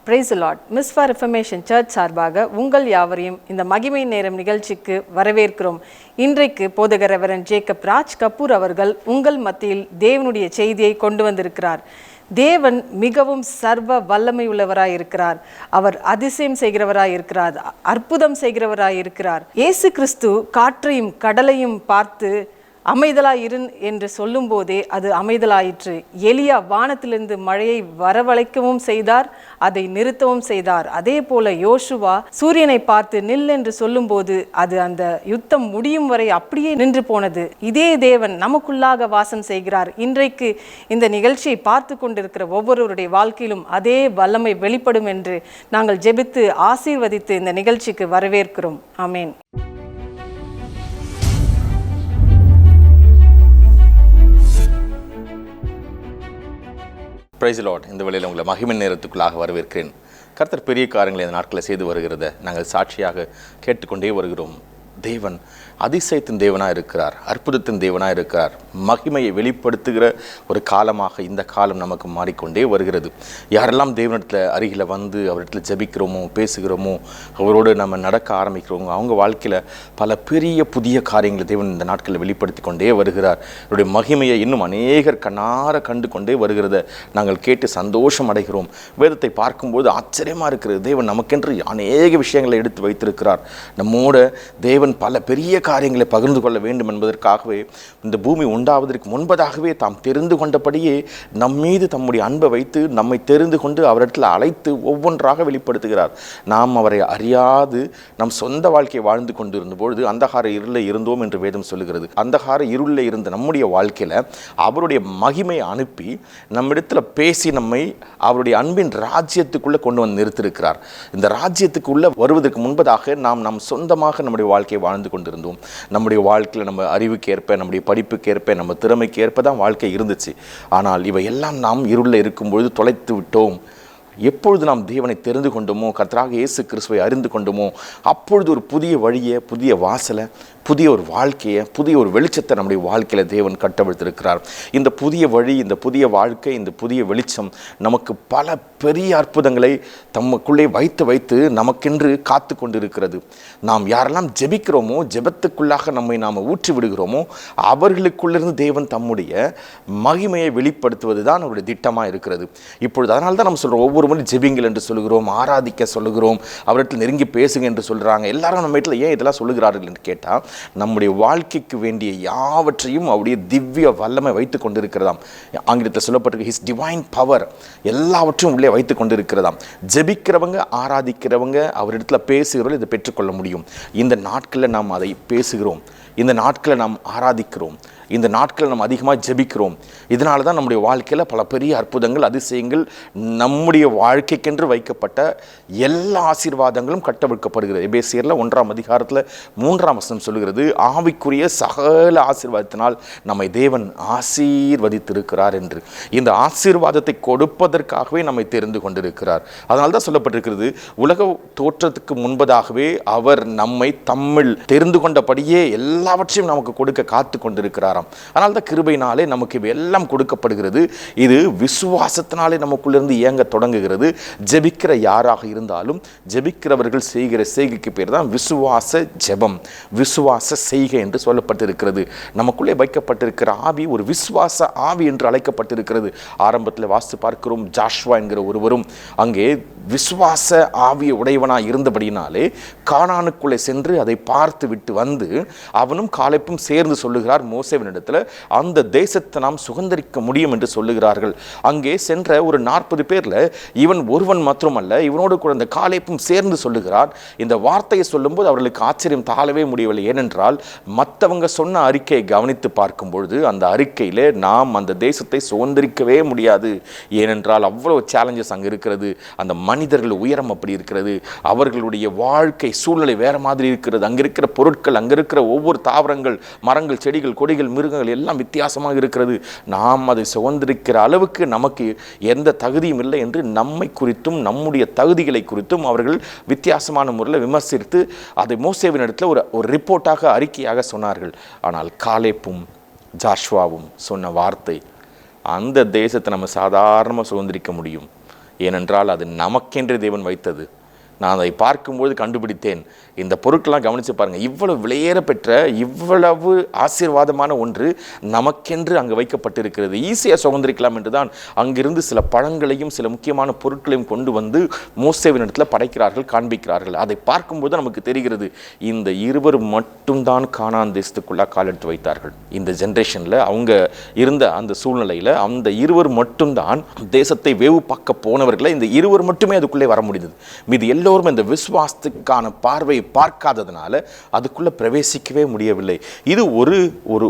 Price the lord. மிஸ்ஃபார் reformation church சார்பாக உங்கள் யாவரையும் இந்த மகிமை நேரம் நிகழ்ச்சிக்கு வரவேற்கிறோம். இன்றைக்கு போதகர் ரெவரண்ட் ஜேக்கப் ராஜ் கபூர் அவர்கள் உங்கள் மத்தியில் தேவனுடைய செய்தியை கொண்டு வந்திருக்கிறார். தேவன் மிகவும் சர்வ வல்லமை உள்ளவராய் இருக்கிறார். அவர் அதிசயம் செய்கிறவராய் இருக்கிறார், அற்புதம் செய்கிறவராய் இருக்கிறார். இயேசு கிறிஸ்து காற்றையும் கடலையும் பார்த்து அமைதலாயிரு என்று சொல்லும் போதே அது அமைதலாயிற்று. எலியா வானத்திலிருந்து மழையை வரவழைக்கவும் செய்தார், அதை நிறுத்தவும் செய்தார். அதே போல யோசுவா சூரியனை பார்த்து நில் என்று சொல்லும் போது அது அந்த யுத்தம் முடியும் வரை அப்படியே நின்று போனது. இதே தேவன் நமக்குள்ளாக வாசம் செய்கிறார். இன்றைக்கு இந்த நிகழ்ச்சியை பார்த்து கொண்டிருக்கிற ஒவ்வொருவருடைய வாழ்க்கையிலும் அதே வல்லமை வெளிப்படும் என்று நாங்கள் ஜெபித்து ஆசீர்வதித்து இந்த நிகழ்ச்சிக்கு வரவேற்கிறோம். ஆமேன். Praise the lord. இந்த வேளையில் உங்களை மகிமை நேரத்துக்குள்ளாக வரவேற்கிறேன். கர்த்தர் பெரிய காரியங்களை இந்த நாட்களில் செய்து வருகிறத நாங்கள் சாட்சியாக கேட்டுக்கொண்டே வருகிறோம். தேவன் அதிசயத்தின் தேவனாக இருக்கிறார், அற்புதத்தின் தேவனாக இருக்கிறார். மகிமையை வெளிப்படுத்துகிற ஒரு காலமாக இந்த காலம் நமக்கு மாறிக்கொண்டே வருகிறது. யாரெல்லாம் தேவனிடத்தில் அருகில் வந்து அவரிடத்தில் ஜெபிக்கிறோமோ, பேசுகிறோமோ, அவரோடு நம்ம நடக்க ஆரம்பிக்கிறோமோ, அவங்க வாழ்க்கையில் பல பெரிய புதிய காரியங்களை தேவன் இந்த நாட்களில் வெளிப்படுத்தி கொண்டே வருகிறார். அவருடைய மகிமையை இன்னும் அநேகர் கண்ணார கண்டு கொண்டே வருகிறத நாங்கள் கேட்டு சந்தோஷம் அடைகிறோம். வேதத்தை பார்க்கும்போது ஆச்சரியமாக இருக்கிறது. தேவன் நமக்கென்று அநேக விஷயங்களை எடுத்து வைத்திருக்கிறார். நம்மோட தேவன் பல பெரிய காரியங்களை பகிர்ந்து கொள்ள வேண்டும் என்பதற்காகவே இந்த பூமி உண்டாவதற்கு முன்பதாகவே தாம் தெரிந்து கொண்டபடியே நம்மீது தம்முடைய அன்பை வைத்து நம்மை தெரிந்து கொண்டு அவரிடத்தில் அழைத்து ஒவ்வொன்றாக வெளிப்படுத்துகிறார். நாம் அவரை அறியாது நம் சொந்த வாழ்க்கையை வாழ்ந்து கொண்டு இருந்த பொழுது அந்தகார இருளில் இருந்தோம் என்று வேதம் சொல்லுகிறது. அந்தகார இருளில் இருந்த நம்முடைய வாழ்க்கையில் அவருடைய மகிமை அனுப்பி நம்மிடத்தில் பேசி நம்மை அவருடைய அன்பின் ராஜ்யத்துக்குள்ளே கொண்டு வந்து நிறுத்திருக்கிறார். இந்த ராஜ்யத்துக்குள்ளே வருவதற்கு முன்பதாக நம் சொந்தமாக நம்முடைய வாழ்க்கையை வாழ்ந்து கொண்டிருந்தோம். நம்முடைய வாழ்க்கையில் நம்ம அறிவுக்கேற்ப, நம்முடைய படிப்புக்கேற்ப, நம்ம திறமைக்கேற்ப தான் வாழ்க்கை இருந்துச்சு. ஆனால் இவை எல்லாம் நாம் இருளில் இருக்கும்பொழுது தொலைத்து விட்டோம். எப்பொழுது நாம் தேவனை தெரிந்து கொண்டோமோ, கர்த்தராக இயேசு கிறிஸ்துவை அறிந்து கொண்டோமோ, அப்பொழுது ஒரு புதிய வழியை, புதிய வாசலை, புதிய ஒரு வாழ்க்கையை, புதிய ஒரு வெளிச்சத்தை நம்முடைய வாழ்க்கையில் தேவன் கட்டவிழ்த்திருக்கிறார். இந்த புதிய வழி, இந்த புதிய வாழ்க்கை, இந்த புதிய வெளிச்சம் நமக்கு பல பெரிய அற்புதங்களை தமக்குள்ளே வைத்து வைத்து நமக்கென்று காத்து கொண்டிருக்கிறது. நாம் யாரெல்லாம் ஜெபிக்கிறோமோ, ஜெபத்துக்குள்ளாக நம்மை நாம் ஊற்றி விடுகிறோமோ, அவர்களுக்குள்ளிருந்து தேவன் தம்முடைய மகிமையை வெளிப்படுத்துவது தான் அவருடைய திட்டமாக இருக்கிறது. இப்பொழுது அதனால தான் நம்ம சொல்கிறோம், ஒவ்வொரு முறை ஜெபிங்கள் என்று சொல்லுகிறோம், ஆராதிக்க சொல்லுகிறோம், அவரிடத்தில் நெருங்கி பேசுங்க என்று சொல்கிறாங்க. எல்லாரும் நம்ம வீட்டில் ஏன் இதெல்லாம் சொல்லுகிறார்கள் என்று கேட்டால், நம்முடைய வாழ்க்கைக்கு வேண்டிய யாவற்றையும் அவருடைய திவ்ய வல்லமை வைத்து கொண்டிருக்கிறதாம். ஆங்கிலத்தில் சொல்லப்பட்டிருக்கு, ஹிஸ் டிவைன் பவர் எல்லாவற்றையும் உள்ளே வைத்து கொண்டிருக்கிறதாம். ஜெபிக்கிறவங்க, ஆராதிக்கிறவங்க, அவரிடத்தில் பேசுகிறவர்கள் இதை பெற்றுக்கொள்ள முடியும். இந்த நாட்களில் நாம் அதை பேசுகிறோம், இந்த நாட்களில் நாம் ஆராதிக்கிறோம், இந்த நாட்களில் நம்ம அதிகமாக ஜெபிக்கிறோம். இதனால தான் நம்முடைய வாழ்க்கையில் பல பெரிய அற்புதங்கள், அதிசயங்கள், நம்முடைய வாழ்க்கைக்கென்று வைக்கப்பட்ட எல்லா ஆசீர்வாதங்களும் கட்டவிழ்க்கப்படுகிறது. எபேசியரில் 1ஆம் அதிகாரத்தில் 3ஆம் வசனம் சொல்லுகிறது, ஆவிக்குரிய சகல ஆசீர்வாதத்தினால் நம்மை தேவன் ஆசீர்வதித்திருக்கிறார் என்று. இந்த ஆசீர்வாதத்தை கொடுப்பதற்காகவே நம்மை தெரிந்து கொண்டிருக்கிறார். அதனால தான் சொல்லப்பட்டிருக்கிறது, உலக தோற்றத்துக்கு முன்பதாகவே அவர் நம்மை தம்மில் தெரிந்து கொண்டபடியே எல்லாவற்றையும் நமக்கு கொடுக்க காத்து கொண்டிருக்கிறார். அதனால தான் கிருபையினாலே நமக்கு எல்லாம் கொடுக்கப்படுகிறது. இது விசுவாசத்தினாலே நமக்குள்ளிருந்து இயங்க தொடங்குகிறது. ஜெபிக்கிற யாராக இருந்தாலும், ஜெபிக்கிறவர்கள் செய்கிற செய்கைக்கு பேர் தான் விசுவாச ஜெபம், விசுவாச செய்கை என்று சொல்லப்பட்டிருக்கிறது. நமக்குள்ளே வைக்கப்பட்டிருக்கிற ஆவி ஒரு விசுவாச ஆவி என்று அழைக்கப்பட்டிருக்கிறது. ஆரம்பத்தில் வாசித்து பார்க்கிறோம், ஜாஷ்வா என்கிற ஒருவரும் அங்கே விசுவாச ஆவிய உடையவனாக இருந்தபடினாலே கானானுக்குள்ளே சென்று அதை பார்த்து விட்டு வந்து அவனும் காலேப்பும் சேர்ந்து சொல்லுகிறார் மோசேவினிடத்தில், அந்த தேசத்தை நாம் சுதந்தரிக்க முடியும் என்று சொல்லுகிறார்கள். அங்கே சென்ற ஒரு 40 பேர்ல இவன் ஒருவன் மாத்திரமல்ல, இவனோடு கூட அந்த காலேப்பும் சேர்ந்து சொல்லுகிறார். இந்த வார்த்தையை சொல்லும்போது அவர்களுக்கு ஆச்சரியம் தாழவே முடியவில்லை. ஏனென்றால் மற்றவங்க சொன்ன அறிக்கையை கவனித்து பார்க்கும் பொழுது அந்த அறிக்கையில நாம் அந்த தேசத்தை சுதந்தரிக்கவே முடியாது. ஏனென்றால் அவ்வளவு சேலஞ்சஸ் அங்கே இருக்கிறது. அந்த மனிதர்கள் உயரம் அப்படி இருக்கிறது, அவர்களுடைய வாழ்க்கை சூழ்நிலை வேற மாதிரி இருக்கிறது. அங்கே இருக்கிற பொருட்கள், அங்கே இருக்கிற ஒவ்வொரு தாவரங்கள், மரங்கள், செடிகள், கொடிகள், மிருகங்கள் எல்லாம் வித்தியாசமாக இருக்கிறது. நாம் அதை சுதந்திரிக்கிற அளவுக்கு நமக்கு எந்த தகுதியும் இல்லை என்று நம்மை குறித்தும் நம்முடைய தகுதிகளை குறித்தும் அவர்கள் வித்தியாசமான முறையில் விமர்சித்து அதை மோசேவின் இடத்துல ஒரு ரிப்போர்ட்டாக, அறிக்கையாக சொன்னார்கள். ஆனால் காலேப்பும் ஜாஷ்வாவும் சொன்ன வார்த்தை, அந்த தேசத்தை நம்ம சாதாரணமாக சுதந்திரிக்க முடியும், ஏனென்றால் அது நமக்கென்று தேவன் வைத்தது. நான் அதை பார்க்கும்போது கண்டுபிடித்தேன். இந்த பொருட்கள்லாம் கவனித்து பாருங்கள், இவ்வளவு விலையேற பெற்ற இவ்வளவு ஆசீர்வாதமான ஒன்று நமக்கென்று அங்கே வைக்கப்பட்டிருக்கிறது. ஈஸியாக சுதந்திரிக்கலாம் என்று தான் அங்கிருந்து சில பழங்களையும் சில முக்கியமான பொருட்களையும் கொண்டு வந்து மோசேவினிடத்தில் படைக்கிறார்கள், காண்பிக்கிறார்கள். அதை பார்க்கும்போது நமக்கு தெரிகிறது, இந்த இருவர் மட்டும்தான் கானான் தேசத்துக்குள்ளே கால் எடுத்து வைத்தார்கள். இந்த ஜென்ரேஷனில் அவங்க இருந்த அந்த சூழ்நிலையில் அந்த இருவர் மட்டும்தான் தேசத்தை வேவு பார்க்க போனவர்களை இந்த இருவர் மட்டுமே அதுக்குள்ளே வர முடிந்தது. மீது எல்லோரும் இந்த விசுவாசத்துக்கான பார்வையை பார்க்காததுனால அதுக்குள்ள பிரவேசிக்கவே முடியவில்லை. இது ஒரு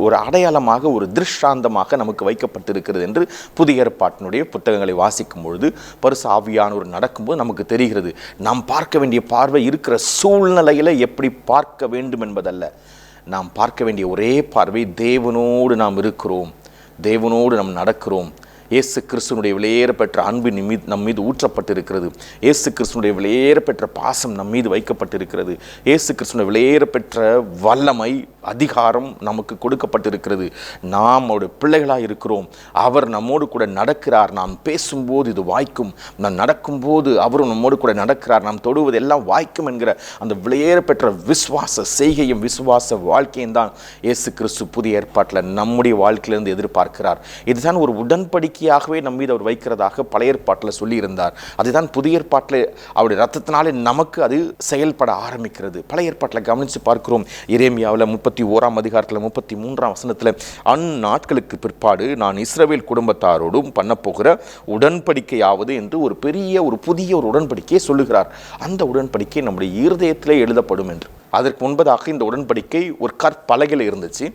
ஒரு அடையாளமாக, ஒரு திருஷ்டாந்தமாக நமக்கு வைக்கப்பட்டிருக்கிறது என்று புதிய ஏற்பாட்டினுடைய புத்தகங்களை வாசிக்கும் பொழுது, பரிசு ஆவியானவர் நடக்கும்போது நமக்கு தெரிகிறது. நாம் பார்க்க வேண்டிய பார்வை இருக்கிற சூழ்நிலையில எப்படி பார்க்க வேண்டும் என்பதல்ல. நாம் பார்க்க வேண்டிய ஒரே பார்வை, தேவனோடு நாம் இருக்கிறோம், தேவனோடு நாம் நடக்கிறோம். இயேசு கிறிஸ்துனுடைய விலையேற பெற்ற அன்பு நம் மீது ஊற்றப்பட்டிருக்கிறது. இயேசு கிறிஸ்துனுடைய விலையேற பெற்ற பாசம் நம் மீது வைக்கப்பட்டிருக்கிறது. இயேசு கிறிஸ்துனுடைய விலையேற பெற்ற வல்லமை, அதிகாரம் நமக்கு கொடுக்கப்பட்டிருக்கிறது. நாம் அவருடைய பிள்ளைகளாக இருக்கிறோம். அவர் நம்மோடு கூட நடக்கிறார். நாம் பேசும்போது இது வாய்க்கும், நாம் நடக்கும்போது அவரும் நம்மோடு கூட நடக்கிறார். நாம் தொடுவது எல்லாம் வாய்க்கும் என்கிற அந்த விலையேற பெற்ற விசுவாச செய்கையும் விசுவாச வாழ்க்கையும் தான் இயேசு கிறிஸ்து புதிய ஏற்பாட்டில் நம்முடைய வாழ்க்கையிலிருந்து எதிர்பார்க்கிறார். இதுதான் ஒரு உடன்படிக்கையாகவே நம் மீது அவர் வைக்கிறதாக பழைய ஏற்பாட்டில் சொல்லியிருந்தார். அதுதான் புதிய ஏற்பாட்டில் அவருடைய ரத்தத்தினாலே நமக்கு அது செயல்பட ஆரம்பிக்கிறது. பழைய ஏற்பாட்டில் கவனித்து பார்க்கிறோம். எரேமியாவில் 31ஆம் அதிகாரத்தில் 33ஆம் வசனத்தில், அந்நாட்களுக்கு பிற்பாடு நான் இஸ்ரவேல் குடும்பத்தாரோடும் பண்ண போகிற உடன்படிக்கையாவது என்று ஒரு புதிய ஒரு உடன்படிக்கையை சொல்லுகிறார். அந்த உடன்படிக்கை நம்முடைய இருதயத்திலே எழுதப்படும் என்று. அதற்கு முன்பதாக இந்த உடன்படிக்கை ஒரு கற்பலகையில் இருந்துச்சு,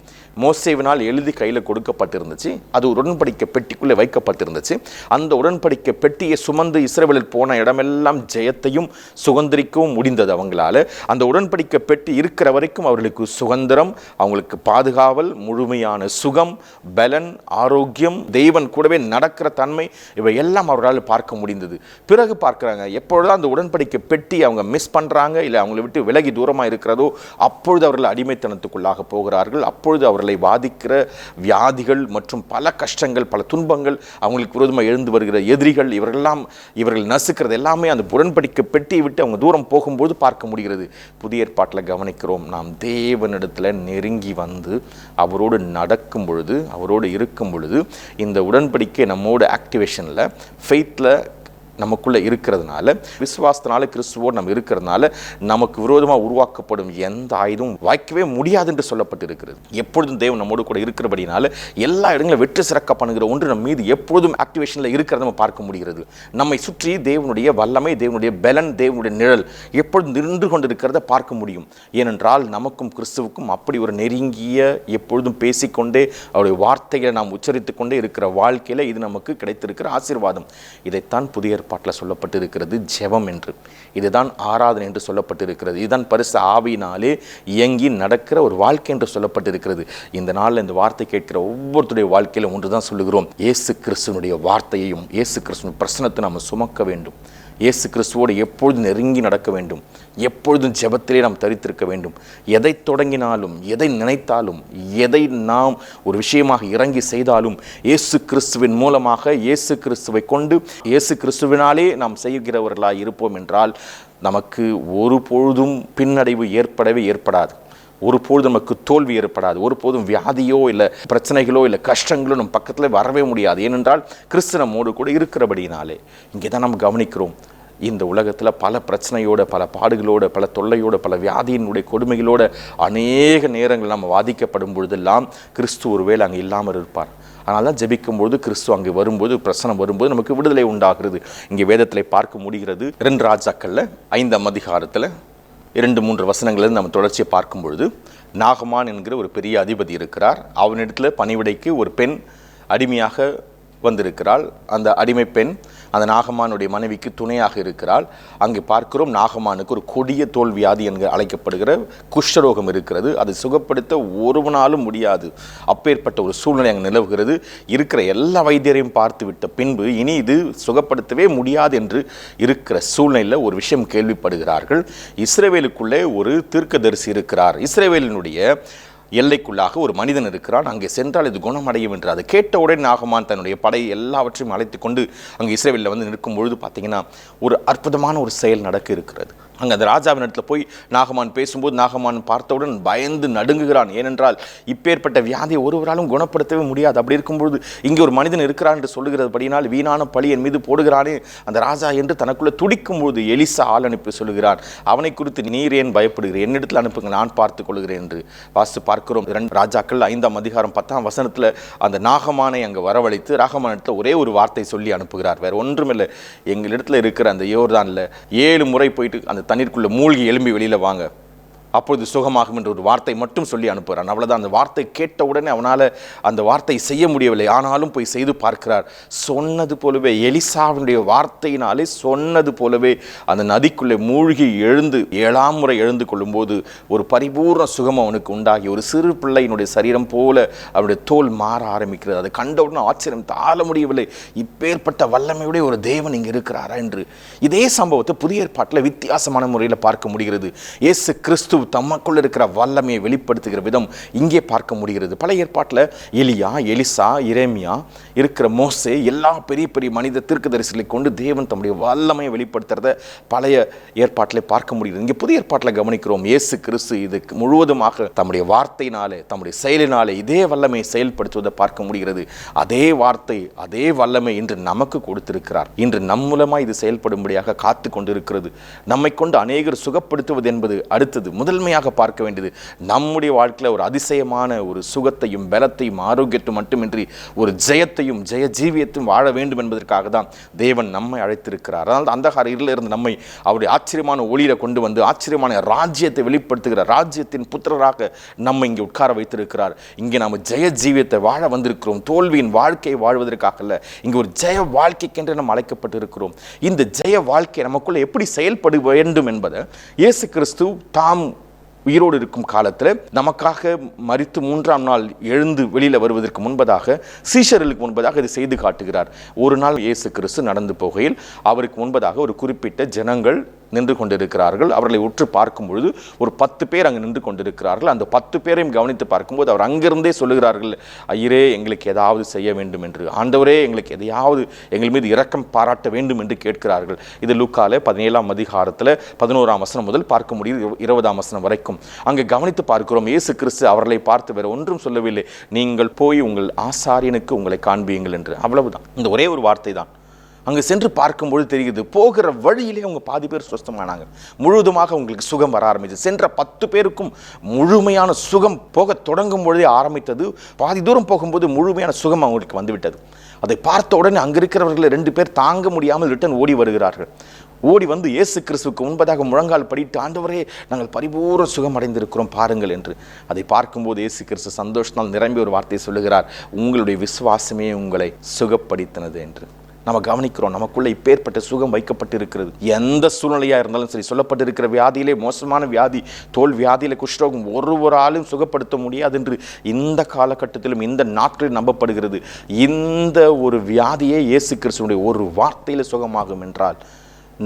மோசேவினால் எழுதி கையில் கொடுக்கப்பட்டிருந்துச்சு. அது ஒரு உடன்படிக்கை பெட்டிக்குள்ளே வைக்கப்பட்டிருந்துச்சு. அந்த உடன்படிக்கை பெட்டியை சுமந்து இஸ்ரவேலில் போன இடமெல்லாம் ஜெயத்தையும் சுதந்திரிக்கவும் முடிந்தது அவங்களால. அந்த உடன்படிக்கை பெட்டி இருக்கிற வரைக்கும் அவர்களுக்கு சுதந்திரம், அவங்களுக்கு பாதுகாவல், முழுமையான சுகம், பலன், ஆரோக்கியம், தெய்வன் கூடவே நடக்கிற தன்மை, இவை எல்லாம் அவர்களால் பார்க்க முடிந்தது. பிறகு பார்க்குறாங்க, எப்பொழுதும் அந்த உடன்படிக்கை பெட்டி அவங்க மிஸ் பண்ணுறாங்க, இல்லை அவங்களை விட்டு விலகி தூரமாக இருக்கிறதோ அப்பொழுது அவர்கள் அடிமைத்தனத்துக்குள்ளாக போகிறார்கள். அப்பொழுது அவர்களை பாதிக்கிற வியாதிகள் மற்றும் பல கஷ்டங்கள், பல துன்பங்கள், அவங்களுக்கு விரோதமாக எழுந்து வருகிற எதிரிகள், இவர்கள் நசுக்கிறது எல்லாமே அந்த உடன்படிக்கை பெட்டியை விட்டு அவங்க தூரம் போகும்போது பார்க்க முடிகிறது. புதிய ஏற்பாட்டில் கவனிக்கிறோம், நாம் தேவனிடத்தில் நெருங்கி வந்து அவரோடு நடக்கும் பொழுது, அவரோடு இருக்கும் பொழுது, இந்த உடன்படிக்கை நம்மோட ஆக்டிவேஷனில், ஃபெய்த்தில் நமக்குள்ளே இருக்கிறதுனால, விசுவாசத்தினால கிறிஸ்துவோடு நம்ம இருக்கிறதுனால நமக்கு விரோதமாக உருவாக்கப்படும் எந்த ஆயுதமும் வாய்க்கவே முடியாது என்று சொல்லப்பட்டிருக்கிறது. எப்பொழுதும் தேவன் நம்மோடு கூட இருக்கிறபடினால எல்லா இடங்களும் வெற்றி சிறக்க பண்ணுகிற ஒன்று நம் மீது எப்பொழுதும் ஆக்டிவேஷனில் இருக்கிறத நம்ம பார்க்க முடிகிறது. நம்மை சுற்றி தேவனுடைய வல்லமை, தேவனுடைய பலன், தேவனுடைய நிழல் எப்பொழுதும் நின்று கொண்டிருக்கிறத பார்க்க முடியும். ஏனென்றால் நமக்கும் கிறிஸ்துவுக்கும் அப்படி ஒரு நெருங்கிய, எப்பொழுதும் பேசிக்கொண்டே அவருடைய வார்த்தைகளை நாம் உச்சரித்து கொண்டே இருக்கிற வாழ்க்கையில் இது நமக்கு கிடைத்திருக்கிற ஆசீர்வாதம். இதைத்தான் புதிய ஏற்பாட்டில் சொல்லப்பட்டிருக்கிறது ஜெபம் என்று. இதுதான் ஆராதனை என்று சொல்லப்பட்டிருக்கிறது. இதுதான் பரிசு ஆவியினாலே இயங்கி நடக்கிற ஒரு வாழ்க்கை என்று சொல்லப்பட்டிருக்கிறது. இந்த நாளில் இந்த வார்த்தை கேட்கிற ஒவ்வொருத்தருடைய வாழ்க்கையிலும் ஒன்று தான் சொல்லுகிறோம், இயேசு கிறிஸ்துவனுடைய வார்த்தையையும் இயேசு கிறிஸ்துவின் பிரசனத்தை நாம் சுமக்க வேண்டும். இயேசு கிறிஸ்துவோடு எப்பொழுதும் நெருங்கி நடக்க வேண்டும். எப்பொழுதும் ஜெபத்திலே நாம் தரித்திருக்க வேண்டும். எதை தொடங்கினாலும், எதை நினைத்தாலும், எதை நாம் ஒரு விஷயமாக இறங்கி செய்தாலும் இயேசு கிறிஸ்துவின் மூலமாக, இயேசு கிறிஸ்துவை கொண்டு, இயேசு கிறிஸ்துவினாலே நாம் செய்கிறவர்களாக இருப்போம் என்றால் நமக்கு ஒருபொழுதும் பின்னடைவு ஏற்படாது. ஒருபொழுது நமக்கு தோல்வி ஏற்படாது. ஒருபோதும் வியாதியோ இல்லை பிரச்சனைகளோ இல்லை கஷ்டங்களோ நம்ம பக்கத்தில் வரவே முடியாது. ஏனென்றால் கிறிஸ்து நம்மோடு கூட இருக்கிறபடினாலே. இங்கே தான் நம்ம கவனிக்கிறோம், இந்த உலகத்தில் பல பிரச்சனையோட, பல பாடுகளோட, பல தொல்லையோட, பல வியாதியினுடைய கொடுமைகளோட அநேக நேரங்கள் நம்ம பாதிக்கப்படும் பொழுதெல்லாம் கிறிஸ்து ஒருவேளை அங்கே இல்லாமல் இருப்பார். அதனால தான் ஜெபிக்கும்போது கிறிஸ்து அங்கே வரும்போது, பிரச்சனை வரும்போது நமக்கு விடுதலை உண்டாகிறது. இங்கே வேதத்தில் பார்க்க முடிகிறது. 2 ராஜாக்களில் 5ஆம் அதிகாரத்தில் 2-3 வசனங்களிலிருந்து நம்ம தொடர்ச்சியை பார்க்கும் பொழுது, நாகமான் என்கிற ஒரு பெரிய அதிபதி இருக்கிறார். அவனிடத்தில் பணிவிடைக்கு ஒரு பெண் அடிமையாக வந்திருக்கிறாள். அந்த அடிமை பெண் அந்த நாகமானுடைய மனைவிக்கு துணையாக இருக்கிறாள். அங்கே பார்க்கிறோம், நாகமானுக்கு ஒரு கொடிய தோல் வியாதி என்று அழைக்கப்படுகிற குஷ்டரோகம் இருக்கிறது. அதை சுகப்படுத்த ஒருவனாலும் முடியாது. அப்பேற்பட்ட ஒரு சூழ்நிலை அங்கே நிலவுகிறது. இருக்கிற எல்லா வைத்தியரையும் பார்த்து விட்ட பின்பு இனி இது சுகப்படுத்தவே முடியாது என்று இருக்கிற சூழ்நிலையில் ஒரு விஷயம் கேள்விப்படுகிறார்கள். இஸ்ரவேலுக்குள்ளே ஒரு தீர்க்கதரிசி இருக்கிறார். இஸ்ரவேலினுடைய எல்லைக்குள்ளாக ஒரு மனிதன் இருக்கிறான், அங்கே சென்றால் இது குணமடையும் என்று அதை கேட்டவுடன் நாகமான் தன்னுடைய படை எல்லாவற்றையும் அழைத்து கொண்டு அங்கே இஸ்ரவேலில் வந்து நிற்கும் பொழுது பார்த்தீங்கன்னா ஒரு அற்புதமான ஒரு செயல் நடக்க இருக்கிறது. அங்கே அந்த ராஜாவின் இடத்துல போய் நாகமான் பேசும்போது நாகமான் பார்த்தவுடன் பயந்து நடுங்குகிறான். ஏனென்றால் இப்பேற்பட்ட வியாதியை ஒருவராலும் குணப்படுத்தவே முடியாது. அப்படி இருக்கும்பொழுது இங்கே ஒரு மனிதன் இருக்கிறான் என்று சொல்லுகிறபடினால் வீணான பழி என் மீது போடுகிறானே அந்த ராஜா என்று தனக்குள்ளே துடிக்கும்போது எலிசா ஆள் அனுப்பி சொல்லுகிறான், அவனை குறித்து நீர் ஏன் பயப்படுகிறேன், என்னிடத்தில் அனுப்புங்க, நான் பார்த்து கொள்கிறேன் என்று வாசித்து பார்க்கிறோம். 2 ராஜாக்கள் 5ஆம் அதிகாரம் 10ஆம் வசனத்தில் அந்த நாகமானை அங்கே வரவழைத்து நாகமானிடத்தில் ஒரே ஒரு வார்த்தை சொல்லி அனுப்புகிறார். வேறு ஒன்றுமில்லை, எங்களிடத்தில் இருக்கிற அந்த யோர்தானில் 7 முறை போயிட்டு அந்த தண்ணீருக்குள்ளே மூழ்கி எழும்பி வெளியில் வாங்க, அப்பொழுது சுகமாகும் என்ற ஒரு வார்த்தை மட்டும் சொல்லி அனுப்புகிறான். அவ்வளோதான். அந்த வார்த்தை கேட்ட உடனே அவனால் அந்த வார்த்தை செய்ய முடியவில்லை. ஆனாலும் போய் செய்து பார்க்கிறார். சொன்னது போலவே எலிசாவினுடைய வார்த்தையினாலே சொன்னது போலவே அந்த நதிக்குள்ளே மூழ்கி எழுந்து 7ஆம் முறை எழுந்து கொள்ளும்போது ஒரு பரிபூர்ண சுகம் அவனுக்கு உண்டாகி ஒரு சிறு பிள்ளையினுடைய சரீரம் போல அவனுடைய தோல் மாற ஆரம்பிக்கிறது. அதை கண்டவுடனே ஆச்சரியம் தாழ முடியவில்லை. இப்பேற்பட்ட வல்லமையுடைய ஒரு தேவன் இங்கே இருக்கிறாரா என்று. இதே சம்பவத்தை புதிய ஏற்பாட்டில் வித்தியாசமான முறையில் பார்க்க முடிகிறது. இயேசு கிறிஸ்து தமக்குள் இருக்கிற வல்லமையை வெளிப்படுத்துகிற விதம் இங்கே பார்க்க முடிகிறது. பழைய ஏற்பாட்டில் எலியா, எலிசா, எரேமியா, இருக்கிற மோசே, எல்லா பெரிய பெரிய மனித தீர்க்கதரிசிகளை கொண்டு தேவன் தம்முடைய வல்லமையை வெளிப்படுத்துறத பழைய ஏற்பாட்டில் பார்க்க முடிகிறது. இங்கே புதிய ஏற்பாட்டில் கவனிக்கிறோம், இயேசு கிறிஸ்து இது முழுவதுமாக தம்முடைய வார்த்தையினாலே தம்முடைய செயலினாலே இதே வல்லமையை செயல்படுத்துவதை பார்க்க முடிகிறது. அதே வார்த்தை அதே வல்லமை இன்று நமக்கு கொடுத்திருக்கிறார். இன்று நம் மூலமாக இது செயல்படும்படியாக காத்து கொண்டிருக்கிறது. நம்மை கொண்டு அநேகர் சுகப்படுத்துவது என்பது அடுத்தது. முதன்மையாக பார்க்க வேண்டியது நம்முடைய வாழ்க்கையில் ஒரு அதிசயமான ஒரு சுகத்தையும் பலத்தையும் ஆரோக்கியத்தையும் மட்டுமின்றி ஒரு ஜெயத்தையும் ஜெய ஜீவியத்தையும் வாழ வேண்டும் என்பதற்காக தான் தேவன் நம்மை அழைத்திருக்கிறார். அதனால் அந்தகார இருளில் இருந்து நம்மை அவருடைய ஆச்சரியமான ஒளியில கொண்டு வந்து ஆச்சரியமான ராஜ்யத்தை வெளிப்படுத்துகிற ராஜ்யத்தின் புத்திரராக நம்மை இங்கே உட்கார வைத்திருக்கிறார். இங்கே நாம் ஜெய ஜீவியத்தை வாழ வந்திருக்கிறோம். தோல்வியின் வாழ்க்கையை வாழ்வதற்காக அல்ல, இங்கே ஒரு ஜெய வாழ்க்கைக்கென்று நாம் அழைக்கப்பட்டு இருக்கிறோம். இந்த ஜெய வாழ்க்கை நமக்குள்ள எப்படி செயல்பட வேண்டும் என்பதை இயேசு கிறிஸ்து தாம் உயிரோடு இருக்கும் காலத்தில் நமக்காக மரித்து 3ஆம் நாள் எழுந்து வெளியில் வருவதற்கு முன்பதாக சீஷர்களுக்கு முன்பதாக இதை செய்து காட்டுகிறார். ஒரு நாள் இயேசு கிறிஸ்து நடந்து போகையில் அவருக்கு முன்பதாக ஒரு குறிப்பிட்ட ஜனங்கள் நின்று கொண்டிருக்கிறார்கள். அவர்களை உற்று பார்க்கும் பொழுது ஒரு 10 பேர் அங்கே நின்று கொண்டிருக்கிறார்கள். அந்த 10 பேரையும் கவனித்து பார்க்கும்போது அவர் அங்கிருந்தே சொல்லுகிறார்கள், ஐயரே எங்களுக்கு ஏதாவது செய்ய வேண்டும் என்று, ஆண்டவரே எங்களுக்கு எதையாவது எங்கள் மீது இரக்கம் பாராட்ட வேண்டும் என்று கேட்கிறார்கள். இது லூக்கால 17ஆம் அதிகாரத்தில் 11ஆம் வசனம் முதல் பார்க்க முடியுது 20ஆம் வசனம் வரைக்கும். அங்கே கவனித்து பார்க்கிறோம், இயேசு கிறிஸ்து அவர்களை பார்த்து வேறு ஒன்றும் சொல்லவில்லை, நீங்கள் போய் உங்கள் ஆசாரியனுக்கு உங்களை காண்பியுங்கள் என்று. அவ்வளவுதான். இந்த ஒரே ஒரு வார்த்தை தான். அங்கே சென்று பார்க்கும்பொழுது தெரியுது, போகிற வழியிலே அவங்க பாதி பேர் சுஸ்தமானாங்க. முழுவதுமாக உங்களுக்கு சுகம் வர ஆரம்பிச்சது. சென்ற 10 பேருக்கும் முழுமையான சுகம் போக தொடங்கும் பொழுதே ஆரம்பித்தது. பாதி தூரம் போகும்போது முழுமையான சுகம் அவங்களுக்கு வந்துவிட்டது. அதை பார்த்த உடனே அங்கே இருக்கிறவர்கள் 2 பேர் தாங்க முடியாமல் ரிட்டன் ஓடி வருகிறார்கள். ஓடி வந்து இயேசு கிறிஸ்துவுக்கு முன்பதாக முழங்கால் படிட்டு, ஆண்டவரே நாங்கள் பரிபூர்ண சுகம் அடைந்திருக்கிறோம் பாருங்கள் என்று. அதை பார்க்கும்போது இயேசு கிறிஸ்து சந்தோஷத்தால் நிரம்பி ஒரு வார்த்தையை சொல்லுகிறார், உங்களுடைய விசுவாசமே உங்களை சுகப்படுத்தினது என்று. நம்ம கவனிக்கிறோம், நமக்குள்ள இப்பேற்பட்ட சுகம் வைக்கப்பட்டு இருக்கிறது. எந்த சூழ்நிலையா இருந்தாலும் சரி, சொல்லப்பட்டிருக்கிற வியாதியிலே மோசமான வியாதி, தோல் வியாதியில குஷ்டரோகம் ஒருவராலும் சுகப்படுத்த முடியாது என்று இந்த காலகட்டத்திலும் இந்த நாட்களில் நம்பப்படுகிறது. இந்த ஒரு வியாதியே இயேசு கிறிஸ்துவினுடைய ஒரு வார்த்தையில சுகமாகும் என்றால்,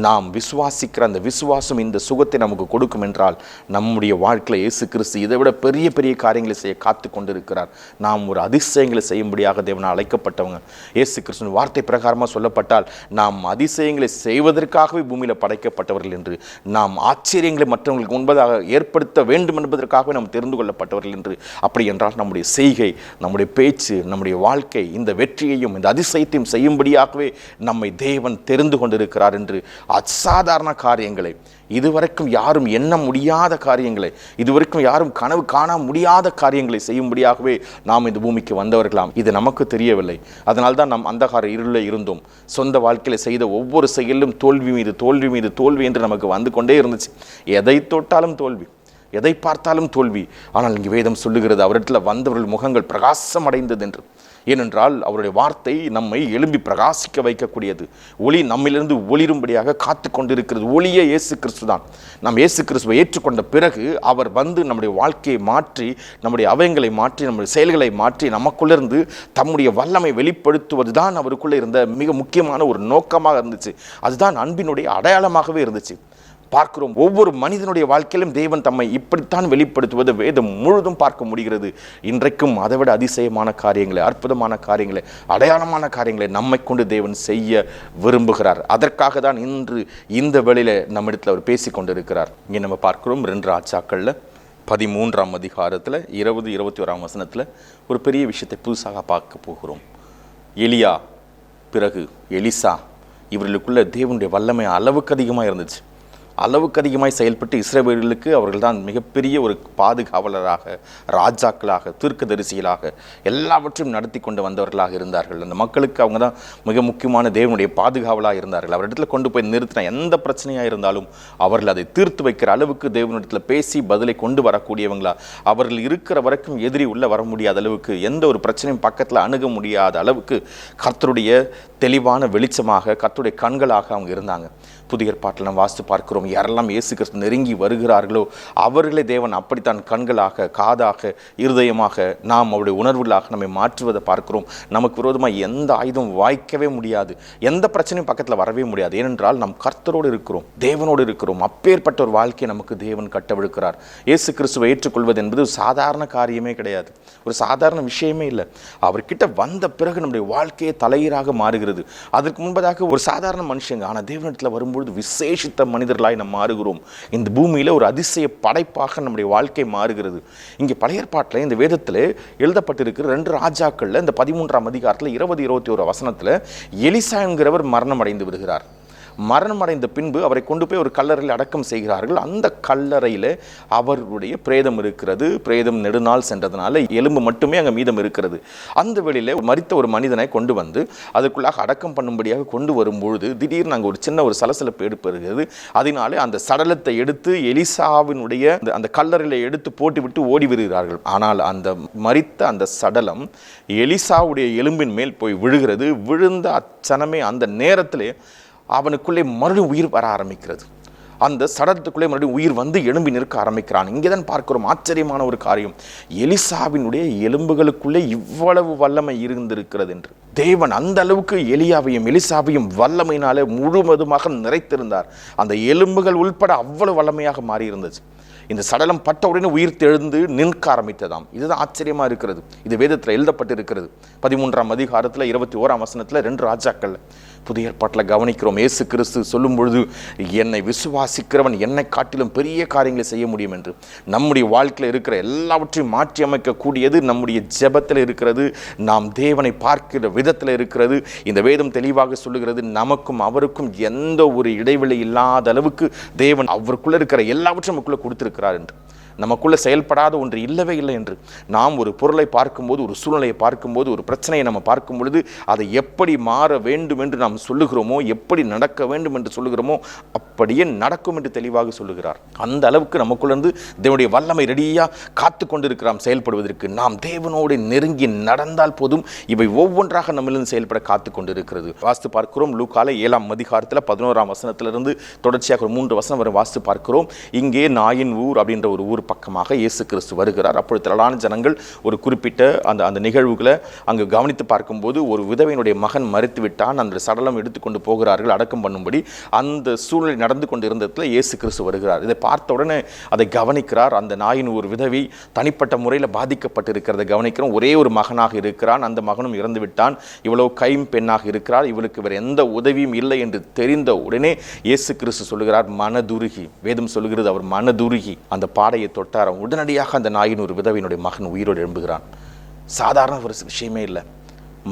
நாம் விசுவாசிக்கிற அந்த விசுவாசம் இந்த சுகத்தை நமக்கு கொடுக்கும் என்றால், நம்முடைய வாழ்க்கையில் இயேசு கிறிஸ்து இதை விட பெரிய பெரிய காரியங்களை செய்ய காத்து கொண்டிருக்கிறார். நாம் ஒரு அதிசயங்களை செய்யும்படியாக தேவனால் அழைக்கப்பட்டவங்க. இயேசு கிறிஸ்துவின் வார்த்தை பிரகாரமாக சொல்லப்பட்டால், நாம் அதிசயங்களை செய்வதற்காகவே பூமியில் படைக்கப்பட்டவர்கள் என்று, நாம் ஆச்சரியங்களை மற்றவங்களுக்கு முன்பதாக ஏற்படுத்த வேண்டும் என்பதற்காகவே நாம் தெரிந்து கொள்ளப்பட்டவர்கள் என்று. அப்படி என்றால் நம்முடைய செய்கை, நம்முடைய பேச்சு, நம்முடைய வாழ்க்கை இந்த வெற்றியையும் இந்த அதிசயத்தையும் செய்யும்படியாகவே நம்மை தேவன் தெரிந்து கொண்டிருக்கிறார் என்று. அசாதாரண காரியங்களை, இதுவரைக்கும் யாரும் எண்ண முடியாத காரியங்களை, இதுவரைக்கும் யாரும் கனவு காண முடியாத காரியங்களை செய்யும்படியாகவே நாம் இந்த பூமிக்கு வந்தவர்களாம். இது நமக்கு தெரியவில்லை. அதனால்தான் நாம் அந்தகார இருளில் இருந்தோம். சொந்த வாழ்க்கையில் செய்த ஒவ்வொரு செயலும் தோல்வி மீது தோல்வி மீது தோல்வி என்று நமக்கு வந்து கொண்டே இருந்துச்சு. எதை தொட்டாலும் தோல்வி, எதை பார்த்தாலும் தோல்வி. ஆனால் இங்கே வேதம் சொல்லுகிறது, அவரிடத்தில் வந்தவர்கள் முகங்கள் பிரகாசம் அடைந்தது என்று. ஏனென்றால் அவருடைய வார்த்தை நம்மை எழும்பி பிரகாசிக்க வைக்கக்கூடியது. ஒளி நம்மிலிருந்து ஒளிரும்படியாக காத்து கொண்டிருக்கிறது. ஒளியே இயேசு கிறிஸ்து தான். நாம் இயேசு கிறிஸ்துவை ஏற்றுக்கொண்ட பிறகு அவர் வந்து நம்முடைய வாழ்க்கையை மாற்றி, நம்முடைய அவயங்களை மாற்றி, நம்முடைய செயல்களை மாற்றி, நமக்குள்ளிருந்து தம்முடைய வல்லமை வெளிப்படுத்துவது தான் அவருக்குள்ளே இருந்த மிக முக்கியமான ஒரு நோக்கமாக இருந்துச்சு. அதுதான் அன்பினுடைய அடையாளமாகவே இருந்துச்சு. பார்க்கிறோம். ஒவ்வொரு மனிதனுடைய வாழ்க்கையிலும் தேவன் தம்மை இப்படித்தான் வெளிப்படுத்துவது வேதம் முழுதும் பார்க்க முடிகிறது. இன்றைக்கும் அதைவிட அதிசயமான காரியங்களை, அற்புதமான காரியங்களை, அடையாளமான காரியங்களை நம்மை கொண்டு தேவன் செய்ய விரும்புகிறார். அதற்காக தான் இன்று இந்த வேளையில நம்மிடத்தில் அவர் பேசிக் கொண்டிருக்கிறார். இங்கே நம்ம பார்க்கிறோம் 2 ராஜாக்கள்ல 13ஆம் அதிகாரத்தில் 20-21 வசனத்தில் ஒரு பெரிய விஷயத்தை புதுசாக பார்க்க போகிறோம். எலியா பிறகு எலிசா, இவர்களுக்குள்ள தேவனுடைய வல்லமை அளவுக்கு அதிகமாக இருந்துச்சு. அளவுக்கு அதிகமாய் செயல்பட்டு இஸ்ரவேலுக்கு அவர்கள் தான் மிகப்பெரிய ஒரு பாதுகாவலராக, ராஜாக்களாக, தீர்க்கதரிசிகளாக எல்லாவற்றையும் நடத்தி கொண்டு வந்தவர்களாக இருந்தார்கள். அந்த மக்களுக்கு அவங்க தான் மிக முக்கியமான தேவனுடைய பாதுகாவலாக இருந்தார்கள். அவரிடத்துல கொண்டு போய் நிறுத்தின எந்த பிரச்சனையாக இருந்தாலும் அவர்கள் அதை தீர்த்து வைக்கிற அளவுக்கு தேவனிடத்தில் பேசி பதிலை கொண்டு வரக்கூடியவங்களா, அவர்கள் இருக்கிற வரைக்கும் எதிரி உள்ள வர முடியாத அளவுக்கு, எந்த ஒரு பிரச்சனையும் பக்கத்தில் அணுக முடியாத அளவுக்கு கர்த்தருடைய தெளிவான வெளிச்சமாக, கர்த்தருடைய கண்களாக அவங்க இருந்தாங்க. புதிய ஏற்பாட்டில் நம்ம வாசித்து பார்க்கிறோம், யாரெல்லாம் இயேசு கிறிஸ்து நெருங்கி வருகிறார்களோ அவர்களே தேவன் அப்படித்தான் கண்களாக, காதாக, இருதயமாக, நாம் அவருடைய உணர்வுகளாக நம்மை மாற்றுவதை பார்க்கிறோம். நமக்கு விரோதமாக எந்த ஆயுதம் வாய்க்கவே முடியாது, எந்த பிரச்சனையும் பக்கத்தில் வரவே முடியாது. ஏனென்றால் நாம் கர்த்தரோடு இருக்கிறோம், தேவனோடு இருக்கிறோம். அப்பேற்பட்ட ஒரு வாழ்க்கையை நமக்கு தேவன் கட்டவிழ்க்கிறார். இயேசு கிறிஸ்துவை ஏற்றுக்கொள்வது என்பது ஒரு சாதாரண காரியமே கிடையாது, ஒரு சாதாரண விஷயமே இல்லை. அவர்கிட்ட வந்த பிறகு நம்முடைய வாழ்க்கையை தலையீராக மாறுகிறது. அதற்கு முன்பதாக ஒரு சாதாரண மனுஷங்க, ஆனால் தேவனிடத்தில் வரும்போது விசேஷித்த மனிதர்களாய் நாம் மாறுகிறோம். இந்த பூமியில ஒரு அதிசய படைப்பாக நம்முடைய வாழ்க்கை மாறுகிறது. இங்கே பழைய ஏற்பாட்டில் இந்த வேதத்தில் எழுதப்பட்டிருக்கிற 2 ராஜாக்கள்ல இந்த 13ஆம் அதிகாரத்தில் 20-21 வசனத்தில் எலிசா என்கிறவர் மரணம் அடைந்து விடுகிறார். மரணம் அடைந்த பின்பு அவரை கொண்டு போய் ஒரு கல்லறையில் அடக்கம் செய்கிறார்கள். அந்த கல்லறையில் அவருடைய பிரேதம் இருக்கிறது. பிரேதம் நெடுநாள் சென்றதுனால எலும்பு மட்டுமே அங்கே மீதம் இருக்கிறது. அந்த வெளியில் மரித்த ஒரு மனிதனை கொண்டு வந்து அதற்குள்ளாக அடக்கம் பண்ணும்படியாக கொண்டு வரும்பொழுது திடீர்னு அங்கே ஒரு சின்ன ஒரு சலசலப்பு ஏற்படுகிறது. அதனாலே அந்த சடலத்தை எடுத்து எலிசாவினுடைய அந்த கல்லறையில் எடுத்து போட்டுவிட்டு ஓடி வருகிறார்கள். ஆனால் அந்த மரித்த அந்த சடலம் எலிசாவுடைய எலும்பின் மேல் போய் விழுகிறது. விழுந்த அச்சனமே அந்த நேரத்திலே அவனுக்குள்ளே மறுபடியும் உயிர் வர ஆரம்பிக்கிறது. அந்த சடலத்துக்குள்ளே மறுபடியும் உயிர் வந்து எழும்பி நிற்க ஆரம்பிக்கிறான். இங்கே தான் பார்க்கிறோம் ஆச்சரியமான ஒரு காரியம், எலிசாவினுடைய எலும்புகளுக்குள்ளே இவ்வளவு வல்லமை இருந்திருக்கிறது என்று. தேவன் அந்த அளவுக்கு எலியாவையும் எலிசாவையும் வல்லமையினாலே முழுவதுமாக நிறைத்திருந்தார். அந்த எலும்புகள் உள்பட அவ்வளவு வல்லமையாக மாறி இருந்துச்சு. இந்த சடலம் பட்ட உடனே உயிர் தெழுந்து நிற்க ஆரம்பித்ததாம். இதுதான் ஆச்சரியமா இருக்கிறது. இது வேதத்தில் எழுதப்பட்டிருக்கிறது. 13ஆம் அதிகாரத்தில் 21ஆம் வசனத்தில் 2 ராஜாக்கள் புதிய ஏற்பாட்டில் கவனிக்கிறோம். இயேசு கிறிஸ்து சொல்லும் பொழுது, என்னை விசுவாசிக்கிறவன் என்னை காட்டிலும் பெரிய காரியங்களை செய்ய முடியும் என்று. நம்முடைய வாழ்க்கையில் இருக்கிற எல்லாவற்றையும் மாற்றி அமைக்கக்கூடியது நம்முடைய ஜெபத்தில் இருக்கிறது, நாம் தேவனை பார்க்கிற விதத்தில் இருக்கிறது. இந்த வேதம் தெளிவாக சொல்லுகிறது, நமக்கும் அவருக்கும் எந்த ஒரு இடைவெளி இல்லாத அளவுக்கு தேவன் அவருக்குள்ள இருக்கிற எல்லாவற்றையும் நமக்குள்ள கொடுத்திருக்கிறார் என்று. நமக்குள்ள செயல்படாத ஒன்று இல்லவே இல்லை என்று. நாம் ஒரு பொருளை பார்க்கும்போது, ஒரு சூழ்நிலையை பார்க்கும்போது, ஒரு பிரச்சனையை நம்ம பார்க்கும் பொழுது அதை எப்படி மாற வேண்டும் என்று நாம் சொல்லுகிறோமோ, எப்படி நடக்க வேண்டும் என்று சொல்லுகிறோமோ அப்படியே நடக்கும் என்று தெளிவாக சொல்லுகிறார். அந்த அளவுக்கு நமக்குள்ளேருந்து தேவனுடைய வல்லமை ரெடியாக காத்து கொண்டிருக்கிறோம் செயல்படுவதற்கு. நாம் தேவனோடு நெருங்கி நடந்தால் போதும், இவை ஒவ்வொன்றாக நம்மிலிருந்து செயல்பட காத்து கொண்டிருக்கிறது. வாசித்து பார்க்கிறோம் லூக்கால 7ஆம் அதிகாரத்தில் 11ஆம் வசனத்திலிருந்து தொடர்ச்சியாக 3 வசனம் வரை வாசித்து பார்க்கிறோம். இங்கே நாயின் ஊர் அப்படின்ற ஒரு ஊர் பக்கமாக இயேசு கிறிஸ்து வருகிறார். அப்பொழுது திரளான ஜனங்கள் ஒரு குறிப்பிட்ட அந்த நிகழ்வுகளை அங்கு கவனித்து பார்க்கும்போது, ஒரு விதவையினுடைய மகன் மரித்து விட்டான். அந்த சடலம் எடுத்துக்கொண்டு போகிறார்கள் அடக்கம் பண்ணும்படி. அந்த சூழ்நிலை நடந்து கொண்டு இருந்ததில் இயேசு கிறிஸ்து வருகிறார். இதை பார்த்த உடனே அதை கவனிக்கிறார். அந்த நாயின் ஒரு விதவி தனிப்பட்ட முறையில் பாதிக்கப்பட்டிருக்கிறத கவனிக்கிறோம். ஒரே ஒரு மகனாக இருக்கிறான், அந்த மகனும் இறந்து விட்டான். இவ்வளவு பெண்ணாக இருக்கிறார், இவளுக்கு வேறு எந்த உதவியும் இல்லை என்று தெரிந்த உடனே இயேசு கிறிஸ்து சொல்லுகிறார், மனதுருகி. வேதம் சொல்லுகிறது, அவர் மனதுருகி அந்த பாடையை தொட்டார். உடனடியாக அந்த நாயின் ஒரு விதவையினுடைய மகன் உயிரோடு எழும்புகிறான். சாதாரண ஒரு விஷயமே இல்லை.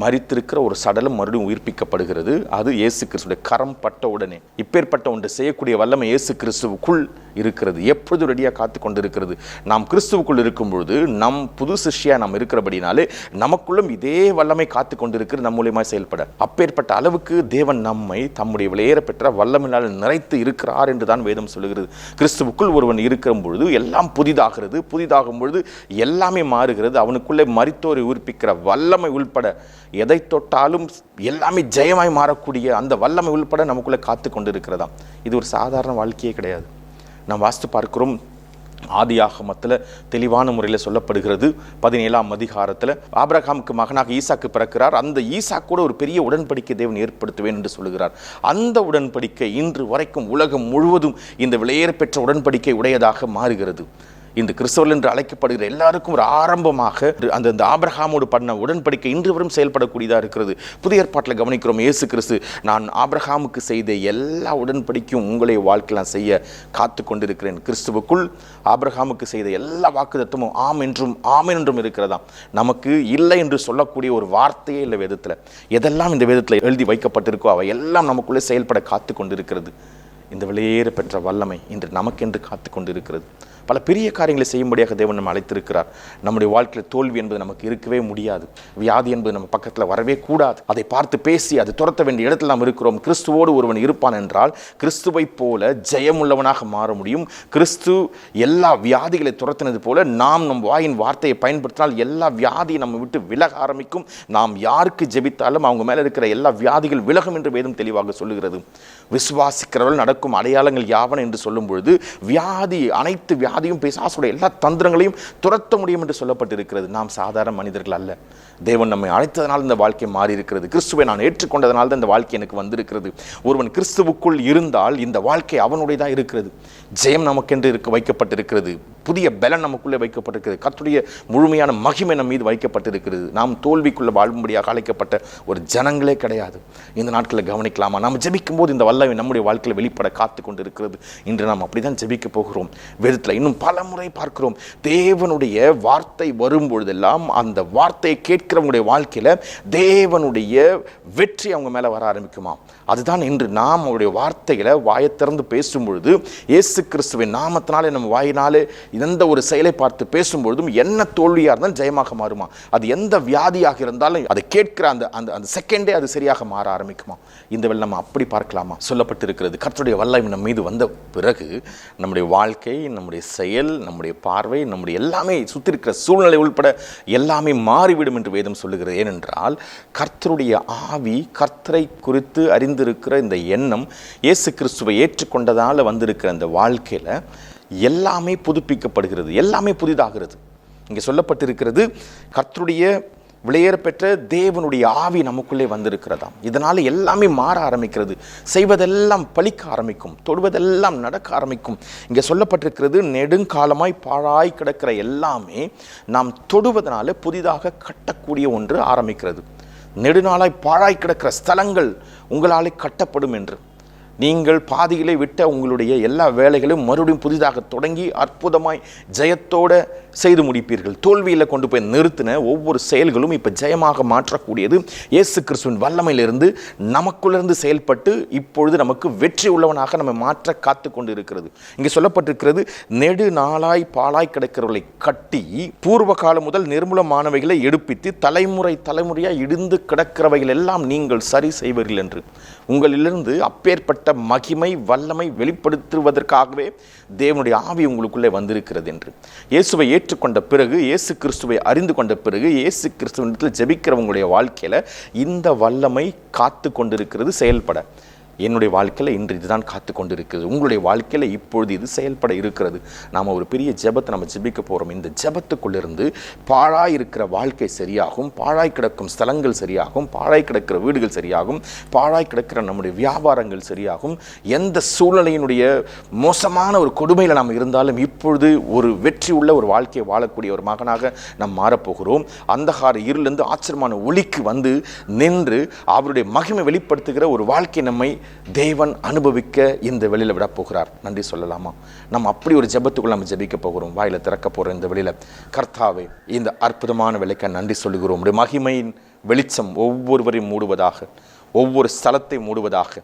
மரித்திருக்கிற ஒரு சடலம் மறுபடியும் உயிர்ப்பிக்கப்படுகிறது. அது இயேசு கிறிஸ்துடைய கரம் பட்ட உடனே. இப்பேற்பட்ட ஒன்று செய்யக்கூடிய வல்லமை இயேசு கிறிஸ்துவுக்குள் இருக்கிறது, எப்பொழுதும் ரெடியாக காத்து கொண்டு இருக்கிறது. நாம் கிறிஸ்துவுக்குள் இருக்கும் பொழுது, நம் புது சிஷ்யா நாம் இருக்கிறபடினாலே நமக்குள்ளும் இதே வல்லமை காத்து கொண்டு இருக்கிறது, நம் மூலியமாக செயல்பட. அப்பேற்பட்ட அளவுக்கு தேவன் நம்மை தம்முடைய விலையேற பெற்ற வல்லமையினால் நிறைத்து இருக்கிறார் என்று தான் வேதம் சொல்லுகிறது. கிறிஸ்துவுக்குள் ஒருவன் இருக்கிற பொழுது எல்லாம் புதிதாகிறது. புதிதாகும் பொழுது எல்லாமே மாறுகிறது. அவனுக்குள்ளே மரித்தோரை உயிர்ப்பிக்கிற வல்லமை உள்பட எதை தொட்டாலும் எல்லாமே ஜெயமாய் மாறக்கூடிய அந்த வல்லமை உள்பட நமக்குள்ளே காத்து கொண்டு இருக்கிறதாம். இது ஒரு சாதாரண வாழ்க்கையே கிடையாது. நாம் வாசித்து பார்க்கிறோம், ஆதியாகமத்தில் தெளிவான முறையில் சொல்லப்படுகிறது. 17ஆம் அதிகாரத்தில் ஆபிரகாமுக்கு மகனாக ஈசாக்கு பிறக்கிறார். அந்த ஈசாக்கோட ஒரு பெரிய உடன்படிக்கை தேவன் ஏற்படுத்துவேன் என்று சொல்லுகிறார். அந்த உடன்படிக்கை இன்று வரைக்கும் உலகம் முழுவதும் இந்த விலையேற பெற்ற உடன்படிக்கை உடையதாக மாறுகிறது. இந்த கிறிஸ்தவர்கள் என்று அழைக்கப்படுகிற எல்லாருக்கும் ஒரு ஆரம்பமாக அந்த ஆபிரகாமோடு பண்ண உடன்படிக்கை இன்று வரும் செயல்படக்கூடியதாக இருக்கிறது. புதிய ஏற்பாட்டில் கவனிக்கிறோம், இயேசு கிறிஸ்து நான் ஆபிரகாமுக்கு செய்த எல்லா உடன்படிக்கையும் உங்களை வாழ்க்கை நான் செய்ய காத்து கொண்டிருக்கிறேன். கிறிஸ்துவுக்குள் ஆபிரகாமுக்கு செய்த எல்லா வாக்குத்தத்தமும் ஆம் என்றும் ஆமென் என்றும் இருக்கிறதாம். நமக்கு இல்லை என்று சொல்லக்கூடிய ஒரு வார்த்தையே இல்லை வேதத்தில். எதெல்லாம் இந்த வேதத்தில் எழுதி வைக்கப்பட்டிருக்கோ அவை எல்லாம் நமக்குள்ளே செயல்பட காத்து கொண்டிருக்கிறது. இந்த விலையேற பெற்ற வல்லமை இன்று நமக்கென்று காத்து கொண்டிருக்கிறது. பல பெரிய காரியங்களை செய்யும்படியாக தேவன் நம்ம அழைத்திருக்கிறார். நம்முடைய வாழ்க்கையில் தோல்வி என்பது நமக்கு இருக்கவே முடியாது. வியாதி என்பது நம்ம பக்கத்தில் வரவே கூடாது. அதை பார்த்து பேசி அது துரத்த வேண்டிய இடத்தில் நாம் இருக்கிறோம். கிறிஸ்துவோடு ஒருவன் இருப்பான் என்றால் கிறிஸ்துவை போல ஜெயமுள்ளவனாக மாற முடியும். கிறிஸ்து எல்லா வியாதிகளை துரத்தினது போல நாம் நம் வாயின் வார்த்தையை பயன்படுத்தினால் எல்லா வியாதியும் நம்ம விட்டு விலக ஆரம்பிக்கும். நாம் யாருக்கு ஜெபித்தாலும் அவங்க மேலே இருக்கிற எல்லா வியாதிகள் விலகும் என்று வேதம் தெளிவாக சொல்லுகிறது. விசுவாசிக்கிறவர்கள் நடக்கும் அடையாளங்கள் யாவன என்று சொல்லும் பொழுது வியாதி அனைத்து வியாதியும் பிசாசுடைய எல்லா தந்திரங்களையும் துரத்த முடியும் என்று சொல்லப்பட்டிருக்கிறது. நாம் சாதாரண மனிதர்கள் அல்ல. தேவன் நம்மை அழைத்ததனால் இந்த வாழ்க்கை மாறி இருக்கிறது. கிறிஸ்துவை நான் ஏற்றுக்கொண்டதனால் தான் இந்த வாழ்க்கை எனக்கு வந்திருக்கிறது. ஒருவன் கிறிஸ்துவுக்குள் இருந்தால் இந்த வாழ்க்கை அவனுடையதான் இருக்கிறது. ஜெயம் நமக்கென்று வைக்கப்பட்டிருக்கிறது. புதிய பலன் நமக்குள்ளே வைக்கப்பட்டிருக்கிறது. கர்த்தருடைய முழுமையான மகிமை நம் மீது வைக்கப்பட்டிருக்கிறது. நாம் தோல்விக்குள்ள வாழும்படியாக அழைக்கப்பட்ட ஒரு ஜனங்களே கிடையாது. இந்த நாட்களில் கவனிக்கலாமா? நாம் ஜெபிக்கும் போது இந்த வல்லமை நம்முடைய வாழ்க்கையில் வெளிப்பட காத்து கொண்டு இருக்கிறது. இன்று நாம் அப்படிதான் ஜெபிக்க போகிறோம். வேதத்தில் இன்னும் பல முறை பார்க்கிறோம், தேவனுடைய வார்த்தை வரும்பொழுதெல்லாம் அந்த வார்த்தையை கேட்கிறவங்களுடைய வாழ்க்கையில் தேவனுடைய வெற்றி அவங்க மேலே வர ஆரம்பிக்குமா? அதுதான் இன்று நாம் அவருடைய வார்த்தைகளை வாயை திறந்து பேசும் பொழுது இயேசு கிறிஸ்துவின் நாமத்தினாலே நம்ம வாயினாலே எந்த ஒரு செயலை பார்த்து பேசும்பொழுதும் என்ன தோல்வியாக இருந்தாலும் ஜெயமாக மாறுமா? அது எந்த வியாதியாக இருந்தாலும் அதை கேட்கிற அந்த அந்த செகண்டே அது சரியாக மாற ஆரம்பிக்குமா? இந்த வேளை நம்ம அப்படி பார்க்கலாமா? சொல்லப்பட்டிருக்கிறது, கர்த்தருடைய வல்லமை நம்ம மீது வந்த பிறகு நம்முடைய வாழ்க்கை, நம்முடைய செயல், நம்முடைய பார்வை, நம்முடைய எல்லாமே சுற்றி இருக்கிற சூழ்நிலை உள்பட எல்லாமே மாறிவிடும் என்று வேதம் சொல்லுகிறது. ஏனென்றால் கர்த்தருடைய ஆவி, கர்த்தரை குறித்து அறிந்திருக்கிற இந்த எண்ணம், இயேசு கிறிஸ்துவை ஏற்றுக்கொண்டதால் வந்திருக்கிற அந்த வாழ்க்கையில் எல்லாமே புதுப்பிக்கப்படுகிறது, எல்லாமே புதிதாகிறது. இங்கே சொல்லப்பட்டிருக்கிறது, கர்த்தருடைய விலையேற பெற்ற தேவனுடைய ஆவி நமக்குள்ளே வந்திருக்கிறதாம். இதனால் எல்லாமே மாற ஆரம்பிக்கிறது. செய்வதெல்லாம் பலிக்க ஆரம்பிக்கும், தொடுவதெல்லாம் நடக்க ஆரம்பிக்கும். இங்கே சொல்லப்பட்டிருக்கிறது, நெடுங்காலமாய் பாழாய் கிடக்கிற எல்லாமே நாம் தொடுவதனால புதிதாக கட்டக்கூடிய ஒன்று ஆரம்பிக்கிறது. நெடுநாளாய் பாழாய் கிடக்கிற ஸ்தலங்கள் உங்களாலே கட்டப்படும் என்று. நீங்கள் பாதியிலே விட்ட உங்களுடைய எல்லா வேலைகளும் மறுபடியும் புதிதாக தொடங்கி அற்புதமாய் ஜெயத்தோடு செய்து முடிப்பீர்கள். தோல்வியில் கொண்டு போய் நிறுத்தின ஒவ்வொரு செயல்களும் இப்போ ஜெயமாக மாற்றக்கூடியது இயேசு கிறிஸ்துவின் வல்லமையிலிருந்து நமக்குள்ளிருந்து செயல்பட்டு இப்பொழுது நமக்கு வெற்றி உள்ளவனாக நம்ம மாற்ற காத்து கொண்டு இருக்கிறது. இங்கே சொல்லப்பட்டிருக்கிறது, நெடு நாளாய் பாழாய் கிடக்கிறவர்களை கட்டி பூர்வ காலம் முதல் நிர்மூலமானவைகளை எடுப்பித்து தலைமுறையாக இடிந்து கிடக்கிறவைகள் எல்லாம் நீங்கள் சரி செய்வீர்கள் என்று. உங்களிலிருந்து அப்பேற்பட்ட மகிமை வல்லமை வெளிப்படுத்துவதற்காகவே தேவனுடைய ஆவி உங்களுக்குள்ளே வந்திருக்கிறது என்று. இயேசுவை ஏற்றுக்கொண்ட பிறகு, இயேசு கிறிஸ்துவை அறிந்து கொண்ட பிறகு, இயேசு கிறிஸ்துவனிடத்தில் ஜெபிக்கிறவங்களுடைய வாழ்க்கையில் இந்த வல்லமை காத்து கொண்டிருக்கிறது செயல்பட. என்னுடைய வாழ்க்கையில் இன்று இதுதான் காத்து கொண்டு இருக்கிறது. உங்களுடைய வாழ்க்கையில் இப்பொழுது இது செயல்பட இருக்கிறது. நாம் ஒரு பெரிய ஜெபத்தை நம்ம ஜெபிக்க போகிறோம். இந்த ஜெபத்துக்குள்ளிருந்து பாழாய் இருக்கிற வாழ்க்கை சரியாகும், பாழாய் கிடக்கும் ஸ்தலங்கள் சரியாகும், பாழாய் கிடக்கிற வீடுகள் சரியாகும், பாழாய் கிடக்கிற நம்முடைய வியாபாரங்கள் சரியாகும். எந்த சூழ்நிலையினுடைய மோசமான ஒரு கொடுமையில் நாம் இருந்தாலும் இப்பொழுது ஒரு வெற்றி உள்ள ஒரு வாழ்க்கையை வாழக்கூடிய ஒரு மகனாக நாம் மாறப்போகிறோம். அந்தகார இருளிலிருந்து ஆச்சரியமான ஒளிக்கு வந்து நின்று அவருடைய மகிமை வெளிப்படுத்துகிற ஒரு வாழ்க்கை நம்மை தேவன் அனுபவிக்க இந்த வெளியில் விட போகிறார். நன்றி சொல்லலாமா? நம்ம அப்படி ஒரு ஜெபத்துக்குள்ள நம்ம ஜெபிக்க போகிறோம். வாயில திறக்க போகிறோம் இந்த வெளியில். கர்த்தாவே, இந்த அற்புதமான வேலைக்கு நன்றி சொல்லுகிறோம். உடைய மகிமையின் வெளிச்சம் ஒவ்வொருவரையும் மூடுவதாக, ஒவ்வொரு ஸ்தலத்தை மூடுவதாக,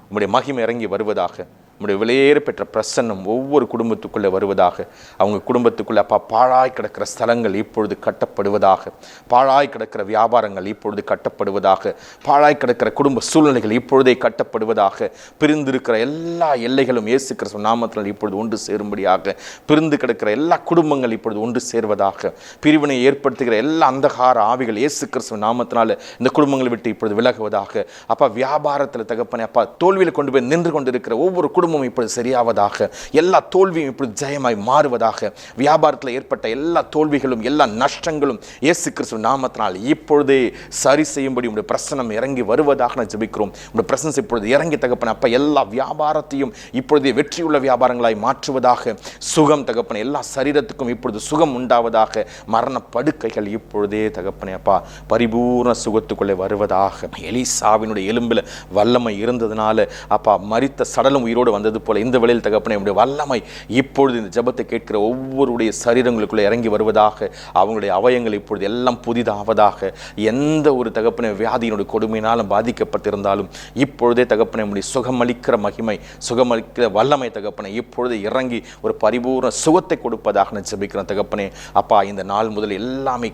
உம்முடைய மகிமை இறங்கி வருவதாக, உம்முடைய விலையேற பெற்ற பிரசன்னம் ஒவ்வொரு குடும்பத்துக்குள்ளே வருவதாக. அவங்க குடும்பத்துக்குள்ளே அப்பா பாழாய் கிடக்கிற ஸ்தலங்கள் இப்பொழுது கட்டப்படுவதாக, பாழாய் கிடக்கிற வியாபாரங்கள் இப்பொழுது கட்டப்படுவதாக, பாழாய் கிடக்கிற குடும்ப சூழ்நிலைகள் இப்பொழுதே கட்டப்படுவதாக, பிரிந்திருக்கிற எல்லா எல்லைகளும் இயேசு கிறிஸ்து நாமத்தில் இப்பொழுது ஒன்று சேரும்படியாக, பிரிந்து கிடக்கிற எல்லா குடும்பங்கள் இப்பொழுது ஒன்று சேர்வதாக, பிரிவினை ஏற்படுத்துகிற எல்லா அந்தகார ஆவிகள் இயேசு கிறிஸ்து நாமத்தினால இந்த குடும்பங்களை விட்டு இப்பொழுது விலகுவதாக. அப்பா வியாபாரத்தில் தகப்பனே, அப்பா தோல்வியில் கொண்டு போய் நின்று கொண்டிருக்கிற ஒவ்வொரு குடும்பம் குடும்பம் இப்பொழுது சரியாவதாக, எல்லா தோல்வியும் இப்பொழுது ஜெயமாய் மாறுவதாக, வியாபாரத்தில் ஏற்பட்ட எல்லா தோல்விகளும் எல்லா நஷ்டங்களும் இயேசு கிறிஸ்து நாமத்தினால் இப்பொழுதே சரி செய்யும்படி உங்களுடைய பிரசனம் இறங்கி வருவதாக நான் ஜெபிக்கிறோம். உங்களுடைய பிரசன்ஸ் இப்பொழுது இறங்கி தகப்பனே அப்பா எல்லா வியாபாரத்தையும் இப்பொழுதே வெற்றியுள்ள வியாபாரங்களாய் மாற்றுவதாக, சுகம் தகப்பனே எல்லா சரீரத்துக்கும் இப்பொழுது சுகம் உண்டாவதாக, மரண படுக்கைகள் இப்பொழுதே தகப்பனே அப்பா பரிபூர்ண சுகத்துக்குள்ளே வருவதாக. எலிசாவினுடைய எலும்பில் வல்லமை இருந்ததுனால அப்பா மரித்த சடலம் உயிரோடு வந்தது போல இந்த வேளையில் தகப்பனே உடைய வல்லமை இப்பொழுது இந்த ஜெபத்தை கேட்கிற ஒவ்வொருடைய சரீரங்களுக்குள்ளே இறங்கி வருவதாக, அவங்களுடைய அவயங்கள் இப்பொழுது எல்லாம் புதிதாவதாக, எந்த ஒரு தகப்பனை வியாதியினுடைய கொடுமையினாலும் பாதிக்கப்பட்டிருந்தாலும் இப்பொழுதே தகப்பனை உடைய சுகமளிக்கிற மகிமை, சுகமளிக்கிற வல்லமை தகப்பனை இப்பொழுது இறங்கி ஒரு பரிபூர்ண சுகத்தை கொடுப்பதாக நான் ஜெபிக்கிறேன் தகப்பனே அப்பா. இந்த நாள் முதல் எல்லாமே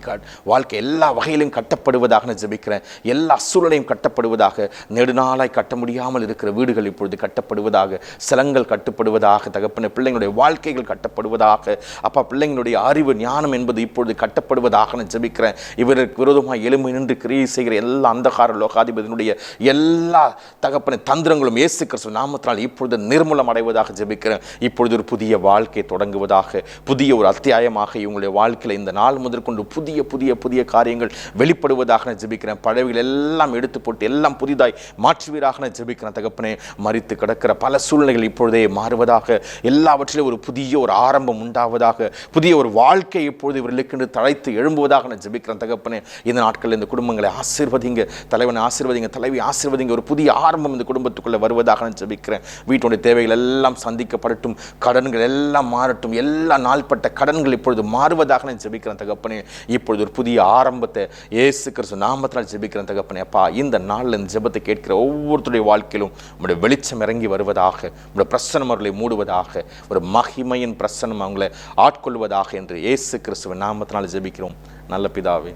வாழ்க்கை எல்லா வகையிலும் கட்டப்படுவதாக நான் ஜெபிக்கிறேன். எல்லா சூழலையும் கட்டப்படுவதாக, நெடுநாளாய் கட்ட முடியாமல் இருக்கிற வீடுகள் இப்பொழுது கட்டப்படுவதாக, சிலங்கள் கட்டப்படுவதாக தகப்பனே, பிள்ளைங்களுடைய வாழ்க்கைகள் கட்டப்படுவதாக அப்பா, பிள்ளைங்களுடைய அறிவு ஞானம் என்பது இப்பொழுது கட்டப்படுவதாக நான் ஜெபிக்கிறேன். இவருக்கு விரோதமாக எலும்பி நின்று கிரியை செய்கிற எல்லா அந்தகார லோகாதிபதியினுடைய எல்லா தகப்பனை தந்திரங்களும் இயேசு கிறிஸ்து நாமத்தினால் இப்பொழுது நிர்மூலம் அடைவதாக ஜெபிக்கிறேன். இப்பொழுது ஒரு புதிய வாழ்க்கை தொடங்குவதாக, புதிய ஒரு அத்தியாயமாக இவங்களுடைய வாழ்க்கையில் இந்த நாள் முதற்கொண்டு புதிய புதிய புதிய காரியங்கள் வெளிப்படுவதாக நான் ஜெபிக்கிறேன். பழவிகள் எல்லாம் எடுத்து போட்டு எல்லாம் புதிதாய் மாற்றுவீராக நான் ஜெபிக்கிறேன் தகப்பனே. மரித்து கிடக்கிற பல சூழ்நிலைகள் இப்பொழுதே மாறுவதாக, எல்லாவற்றிலும் ஒரு புதிய ஒரு ஆரம்பம் உண்டாவதாக, புதிய ஒரு வாழ்க்கை இப்பொழுது இவர்களுக்கு தழைத்து எழும்புவதாக நான் ஜெபிக்கிறேன் தகப்பனே. இந்த நாட்களில் இந்த குடும்பங்களை ஆசீர்வதிங்க, தலைவனை ஆசீர்வதிங்க, தலைவி ஆசீர்வதிங்க. ஒரு புதிய ஆரம்பம் இந்த குடும்பத்துக்குள்ளே வருவதாக நான் ஜெபிக்கிறேன். வீட்டுடைய தேவைகள் எல்லாம் சந்திக்கப்படட்டும், கடன்கள் எல்லாம் மாறட்டும், எல்லா நாள்பட்ட கடன்கள் இப்பொழுது மாறுவதாக நான் ஜெபிக்கிறேன் தகப்பனே. இப்பொழுது ஒரு புதிய ஆரம்பத்தை இயேசு கிறிஸ்து நாமத்தினால் ஜெபிக்கிறேன் தகப்பனே அப்பா. இந்த நாளில் இந்த ஜெபத்தை கேட்கிற ஒவ்வொருத்தருடைய வாழ்க்கையிலும் உங்களுடைய வெளிச்சம் இறங்கி வருவதாக, உங்களுடைய பிரசனம் அவர்களை மூடுவதாக, ஒரு மகிமையின் பிரசனம் அவங்களை ஆட்கொள்வதாக என்று இயேசு கிறிஸ்துவின் நாமத்தினால் ஜெபிக்கிறோம் நல்ல பிதாவே.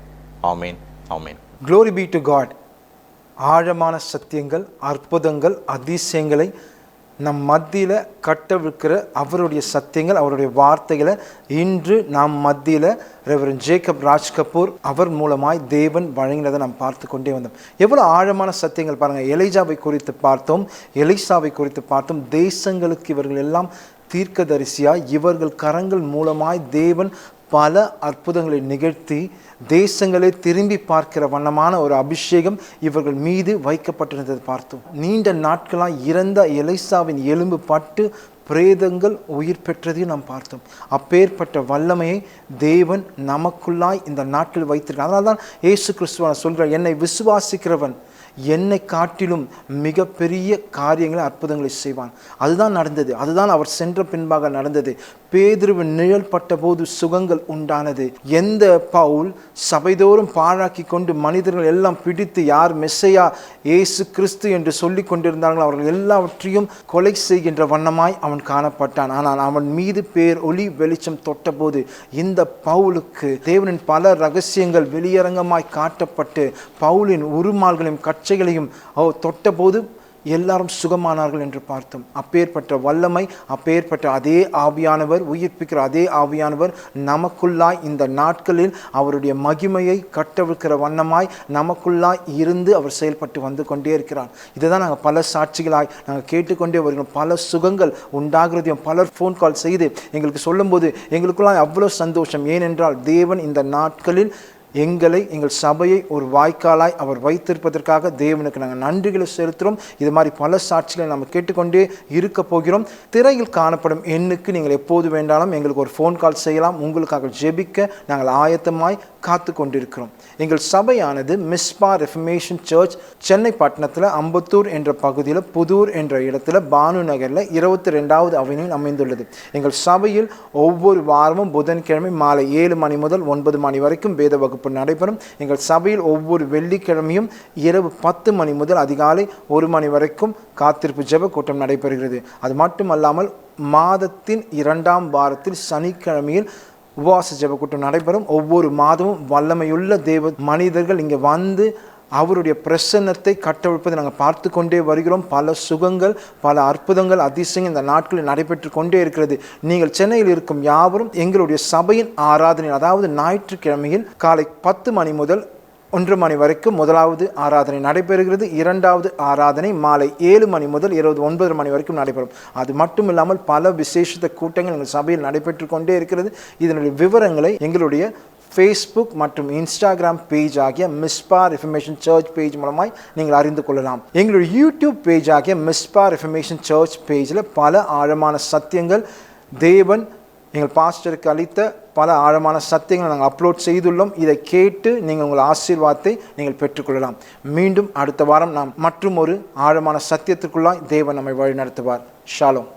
ஆமேன், ஆமேன். Glory be to God. ஆழமான சத்தியங்கள், அற்புதங்கள், அதிசயங்களை நம் மத்தியில் கட்டவிழ்க்கிற அவருடைய சத்தியங்கள், அவருடைய வார்த்தைகளை இன்று நாம் மத்தியில் ரெவரண்ட் ஜேக்கப் ராஜ் கபூர் அவர் மூலமாய் தேவன் வழங்கினதை நாம் பார்த்து கொண்டே வந்தோம். எவ்வளோ ஆழமான சத்தியங்கள் பாருங்கள். எலிஜாவை குறித்து பார்த்தோம், எலிசாவை குறித்து பார்த்தோம். தேசங்களுக்கு இவர்கள் எல்லாம் தீர்க்கதரிசியாய் இவர்கள் கரங்கள் மூலமாய் தேவன் பல அற்புதங்களை நிகழ்த்தி தேசங்களை திரும்பி பார்க்கிற வண்ணமான ஒரு அபிஷேகம் இவர்கள் மீது வைக்கப்பட்டிருந்தது பார்த்தோம். நீண்ட நாட்களாக இறந்த எலிசாவின் எலும்பு பட்டு பிரேதங்கள் உயிர் பெற்றதையும் நாம் பார்த்தோம். அப்பேற்பட்ட வல்லமையை தேவன் நமக்குள்ளாய் இந்த நாட்டில் வைத்திருக்கிறார். அதனால தான் இயேசு கிறிஸ்துவ சொல்கிறார், என்னை விசுவாசிக்கிறவன் என்னை காட்டிலும் மிகப்பெரிய காரியங்களை, அற்புதங்களை செய்வான். அதுதான் நடந்தது. அதுதான் அவர் சென்ற பின்பாக நடந்தது. பேதுருவின் நிழல் பட்ட போது சுகங்கள் உண்டானது. எந்த பவுல் சபைதோறும் பாழாக்கி கொண்டு மனிதர்கள் எல்லாம் பிடித்து யார் மெஸ்ஸையா இயேசு கிறிஸ்து என்று சொல்லி கொண்டிருந்தார்களோ அவர்கள் எல்லாவற்றையும் கொலை செய்கின்ற வண்ணமாய் அவன் காணப்பட்டான். ஆனால் அவன் மீது பேர் ஒளி வெளிச்சம் தொட்ட போது இந்த பவுலுக்கு தேவனின் பல ரகசியங்கள் வெளியரங்கமாய் காட்டப்பட்டு பவுலின் உருமால்களையும் கச்சைகளையும் தொட்ட போது எல்லாரும் சுகமானார்கள் என்று பார்த்தோம். அப்பேற்பட்ட வல்லமை, அப்பேற்பட்ட அதே ஆவியானவர், உயிர்ப்பிக்கிற அதே ஆவியானவர் நமக்குள்ளாய் இந்த நாட்களில் அவருடைய மகிமையை கட்டவிழ்க்கிற வண்ணமாய் நமக்குள்ளாய் இருந்து அவர் செயல்பட்டு வந்து கொண்டே இருக்கிறார். இதுதான் நாங்கள் பல சாட்சிகளாய் நாங்கள் கேட்டுக்கொண்டே வருகிறோம். பல சுகங்கள் உண்டாகிறதையும் பலர் ஃபோன் கால் செய்து எங்களுக்கு சொல்லும்போது எங்களுக்குள்ளாய் அவ்வளோ சந்தோஷம். ஏனென்றால் தேவன் இந்த நாட்களில் எங்கள் சபையை ஒரு வாய்க்காலாய் அவர் வைத்திருப்பதற்காக தேவனுக்கு நாங்கள் நன்றிகளை செலுத்துகிறோம். இது மாதிரி பல சாட்சிகளை நம்ம கேட்டுக்கொண்டே இருக்க போகிறோம். திரையில் காணப்படும் எண்ணுக்கு நீங்கள் எப்போது வேண்டாலும் எங்களுக்கு ஒரு ஃபோன் கால் செய்யலாம். உங்களுக்காக ஜெபிக்க நாங்கள் ஆயத்தமாய் காத்து கொண்டிருக்கிறோம். எங்கள் சபையானது மிஸ்பா ரெஃபர்மேஷன் சர்ச் சென்னை பட்டணத்தில் அம்பத்தூர் என்ற பகுதியில் புதூர் என்ற இடத்துல பானு நகரில் 22வது அவென்யூவில் அமைந்துள்ளது. எங்கள் சபையில் ஒவ்வொரு வாரமும் புதன்கிழமை மாலை 7 மணி முதல் 9 மணி வரைக்கும் வேத வகுப்பு நடைபெறும். எங்கள் சபையில் ஒவ்வொரு வெள்ளிக்கிழமையும் இரவு 10 மணி முதல் அதிகாலை 1 மணி வரைக்கும் காத்திருப்பு ஜெப கூட்டம் நடைபெறுகிறது. அது மட்டுமல்லாமல் மாதத்தின் 2ஆம் வாரத்தில் சனிக்கிழமையில் உபவாச ஜெப கூட்டம் நடைபெறும். ஒவ்வொரு மாதமும் வல்லமையுள்ள தேவ மனிதர்கள் இங்கே வந்து அவருடைய பிரசன்னத்தை கட்டவிழ்ப்பதை நாங்கள் பார்த்து கொண்டே வருகிறோம். பல சுகங்கள், பல அற்புதங்கள், அதிசயங்கள் இந்த நாட்களில் நடைபெற்று கொண்டே இருக்கிறது. நீங்கள் சென்னையில் இருக்கும் யாவரும் எங்களுடைய சபையின் ஆராதனை, அதாவது ஞாயிற்றுக்கிழமையில் காலை 10 மணி முதல் 1 மணி வரைக்கும் முதலாவது ஆராதனை நடைபெறுகிறது. இரண்டாவது ஆராதனை மாலை 7 மணி முதல் இரவு 9 மணி வரைக்கும் நடைபெறும். அது மட்டும் இல்லாமல் பல விசேஷித்த கூட்டங்கள் எங்கள் சபையில் நடைபெற்று கொண்டே இருக்கிறது. இதனுடைய விவரங்களை எங்களுடைய ஃபேஸ்புக் மற்றும் இன்ஸ்டாகிராம் பேஜ் ஆகிய மிஸ்பா ரிஃபர்மேஷன் சர்ச் பேஜ் மூலமாய் நீங்கள் அறிந்து கொள்ளலாம். எங்களுடைய யூடியூப் பேஜ் ஆகிய மிஸ்பா ரிஃபர்மேஷன் சர்ச் பேஜில் பல ஆழமான சத்தியங்கள், தேவன் எங்கள் பாஸ்டருக்கு அளித்த பல ஆழமான சத்தியங்களை நாங்கள் அப்லோட் செய்துள்ளோம். இதை கேட்டு நீங்கள் உங்கள் ஆசீர்வாதத்தை நீங்கள் பெற்றுக்கொள்ளலாம். மீண்டும் அடுத்த வாரம் நாம் மற்றும் ஒரு ஆழமான சத்தியத்திற்குள்ளாய் தேவன் நம்மை வழி நடத்துவார். ஷாலோம்.